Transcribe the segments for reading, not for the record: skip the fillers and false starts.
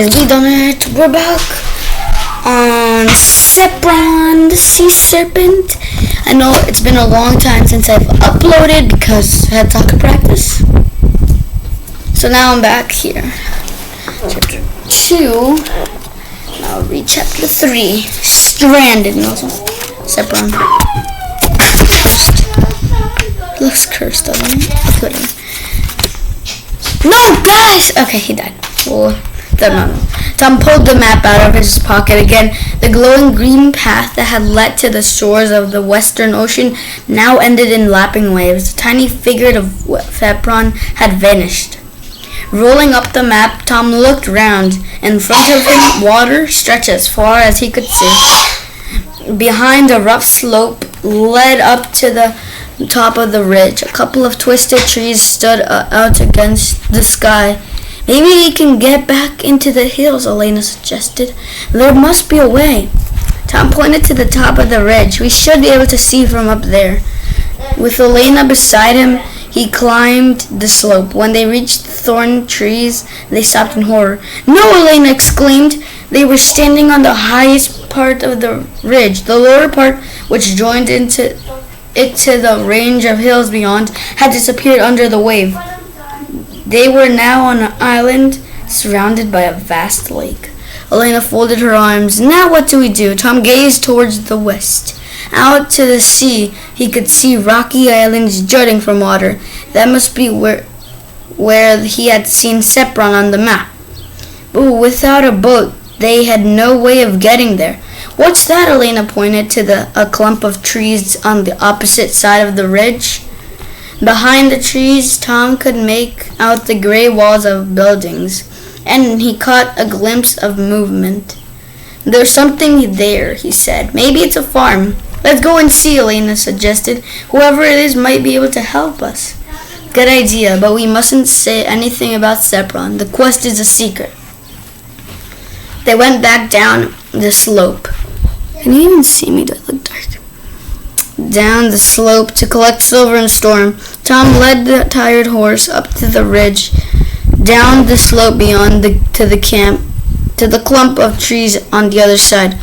We done it. We're back on Sepron, the sea serpent. I know it's been a long time since I've uploaded because I had soccer practice. So now I'm back here. Chapter 2. Now read chapter 3. Stranded. No, Sepron. Cursed. Looks cursed, doesn't it? No, guys! Okay, he died. Well, no. Tom pulled the map out of his pocket again. The glowing green path that had led to the shores of the western ocean now ended in lapping waves. The tiny figure of Sepron had vanished. Rolling up the map, Tom looked round. In front of him, water stretched as far as he could see. Behind, a rough slope led up to the top of the ridge. A couple of twisted trees stood out against the sky. Maybe we can get back into the hills, Elena suggested. There must be a way. Tom pointed to the top of the ridge. We should be able to see from up there. With Elena beside him, he climbed the slope. When they reached the thorn trees, they stopped in horror. No, Elena exclaimed. They were standing on the highest part of the ridge. The lower part, which joined into the range of hills beyond, had disappeared under the wave. They were now on an island surrounded by a vast lake. Elena folded her arms. Now what do we do? Tom gazed towards the west. Out to the sea, he could see rocky islands jutting from water. That must be where he had seen Sepron on the map. But without a boat, they had no way of getting there. What's that? Elena pointed to a clump of trees on the opposite side of the ridge. Behind the trees, Tom could make out the gray walls of buildings, and he caught a glimpse of movement. There's something there, he said. Maybe it's a farm. Let's go and see, Elena suggested. Whoever it is might be able to help us. Good idea, but we mustn't say anything about Sepron. The quest is a secret. They went back down the slope. Can you even see me? Do I look dark? Down the slope to collect silver and storm. Tom led the tired horse up to the ridge, down the slope beyond to the clump of trees on the other side.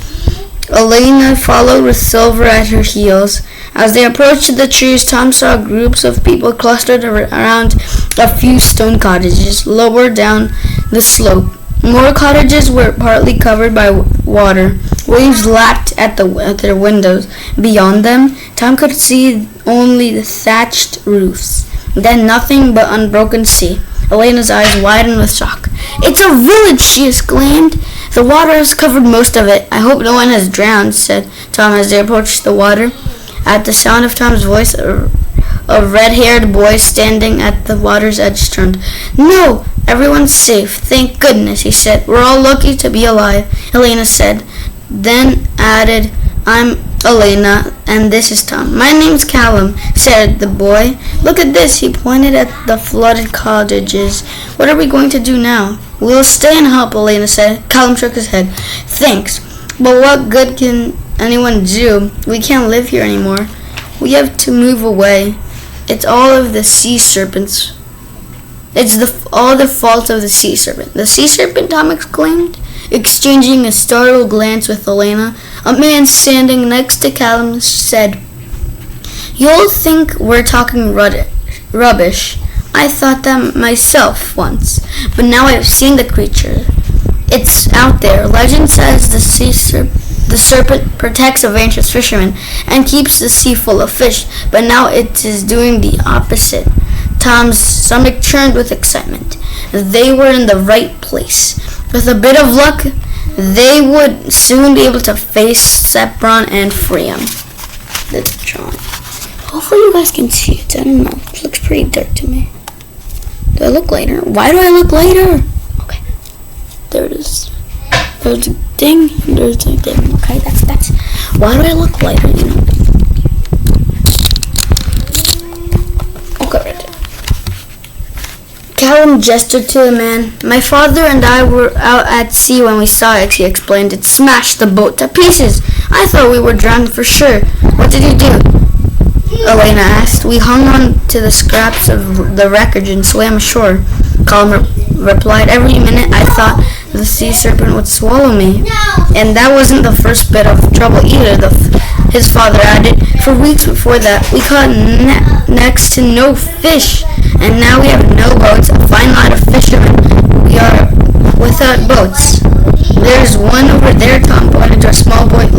Elena followed with Silver at her heels. As they approached the trees, Tom saw groups of people clustered around a few stone cottages lower down the slope. More cottages were partly covered by water. Waves lapped at their windows. Beyond them, Tom could see only the thatched roofs, then nothing but unbroken sea. Elena's eyes widened with shock. It's a village, she exclaimed. The water has covered most of it. I hope no one has drowned, said Tom as they approached the water. At the sound of Tom's voice, a red-haired boy standing at the water's edge turned. No, everyone's safe. Thank goodness, he said. We're all lucky to be alive, Elena said. Then added, I'm Elena, and this is Tom. My name's Callum, said the boy. Look at this, he pointed at the flooded cottages. What are we going to do now? We'll stay and help, Elena said. Callum shook his head. Thanks, but what good can anyone do? We can't live here anymore. We have to move away. It's all of the sea serpents. All the fault of the sea serpent. The sea serpent, Tom exclaimed, exchanging a startled glance with Elena. A man standing next to Callum said, You'll think we're talking rubbish. I thought that myself once, but now I've seen the creature. It's out there. Legend says the serpent protects adventurous fishermen and keeps the sea full of fish, but now it is doing the opposite. Tom's stomach churned with excitement. They were in the right place. With a bit of luck, they would soon be able to face Sepron and free him. That's John. Hopefully you guys can see it. I don't know. It looks pretty dark to me. Do I look lighter? Why do I look lighter? Okay. There it is. There's a ding. There's a ding. Okay, that's. Why do I look lighter, you know? Okay, right there. Callum gestured to the man. My father and I were out at sea when we saw it, he explained. It smashed the boat to pieces. I thought we were drowned for sure. What did you do? Elena asked. We hung on to the scraps of the wreckage and swam ashore. Callum replied. "Every minute I thought the sea serpent would swallow me." And that wasn't the first bit of trouble either, his father added. "For weeks before that, we caught next to no fish, and now we have no boats. A fine lot of fishermen. We are without boats." "There's one over there," Tom pointed to a small boat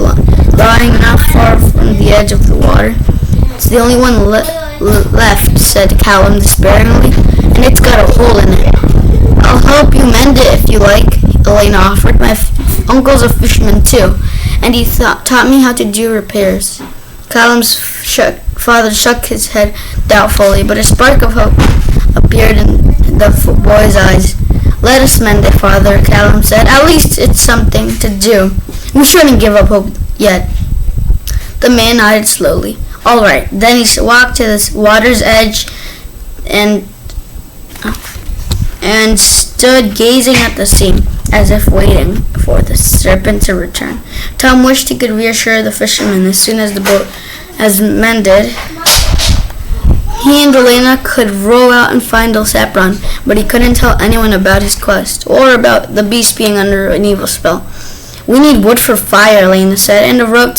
lying not far from the edge of the water. "It's the only one left," said Callum despairingly, "and it's got a hole in it." "I'll help you mend it if you like," Elena offered. "My uncle's a fisherman too, and he taught me how to do repairs." Callum's father shook his head doubtfully, but a spark of hope appeared in the boy's eyes. "Let us mend it, Father," Callum said. "At least it's something to do. We shouldn't give up hope yet." The man nodded slowly. "All right." Then he walked to the water's edge and stood gazing at the sea, as if waiting for the serpent to return. Tom wished he could reassure the fishermen as soon as the boat was mended. He and Elena could row out and find Sepron, but he couldn't tell anyone about his quest, or about the beast being under an evil spell. "We need wood for fire," Elena said, "and a rope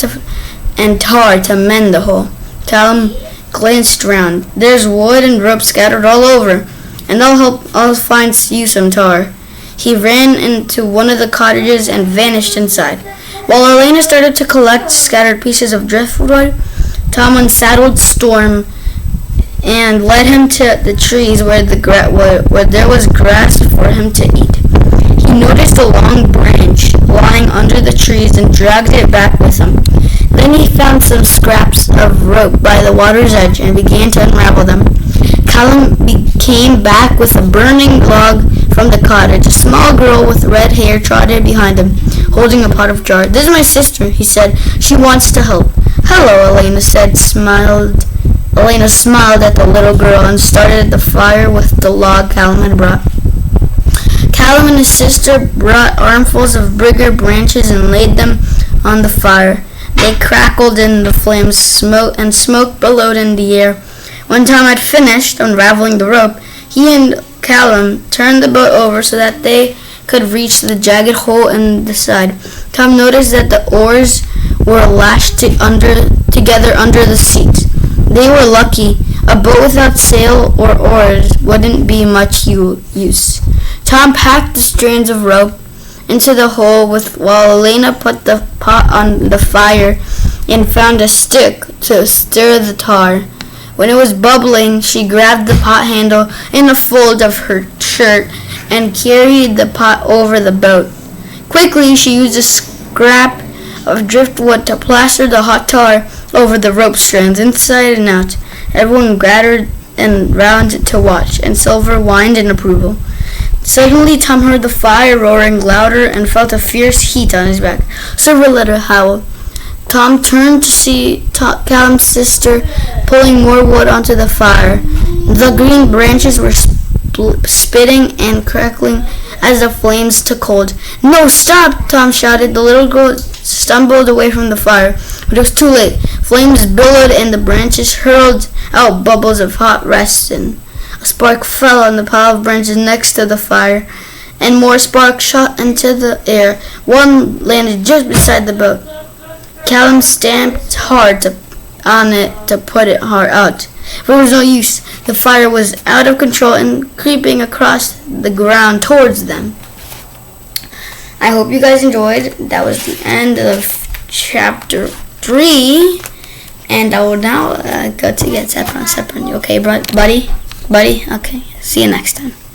and tar to mend the hole." Callum glanced round. "There's wood and rope scattered all over, and I'll find you some tar." He ran into one of the cottages and vanished inside. While Elena started to collect scattered pieces of driftwood, Tom unsaddled Storm and led him to the trees where there was grass for him to eat. He noticed a long branch lying under the trees and dragged it back with him. Then he found some scraps of rope by the water's edge and began to unravel them. Callum came back with a burning log from the cottage. A small girl with red hair trotted behind him, holding a pot of jar. "This is my sister," he said. "She wants to help." "Hello," Elena smiled at the little girl and started the fire with the log Callum had brought. Callum and his sister brought armfuls of bigger branches and laid them on the fire. They crackled in the flames, smoke billowed in the air. When Tom had finished unraveling the rope, he and Callum turned the boat over so that they could reach the jagged hole in the side. Tom noticed that the oars were lashed together under the seat. They were lucky. A boat without sail or oars wouldn't be much use. Tom packed the strands of rope into the hole while Elena put the pot on the fire and found a stick to stir the tar. When it was bubbling, she grabbed the pot handle in a fold of her shirt and carried the pot over the boat. Quickly, she used a scrap of driftwood to plaster the hot tar over the rope strands inside and out. Everyone gathered round to watch, and Silver whined in approval. Suddenly, Tom heard the fire roaring louder and felt a fierce heat on his back. Silver let her howl. Tom turned to see Callum's sister pulling more wood onto the fire. The green branches were spitting and crackling as the flames took hold. "No, stop!" Tom shouted. The little girl stumbled away from the fire, but it was too late. Flames billowed and the branches hurled out bubbles of hot resin. A spark fell on the pile of branches next to the fire, and more sparks shot into the air. One landed just beside the boat. Callum stamped hard on it to put it hard out. But it was no use. The fire was out of control and creeping across the ground towards them. I hope you guys enjoyed. That was the end of chapter 3. And I will now go to get Sepron. Sepron, you okay, buddy? Okay, see you next time.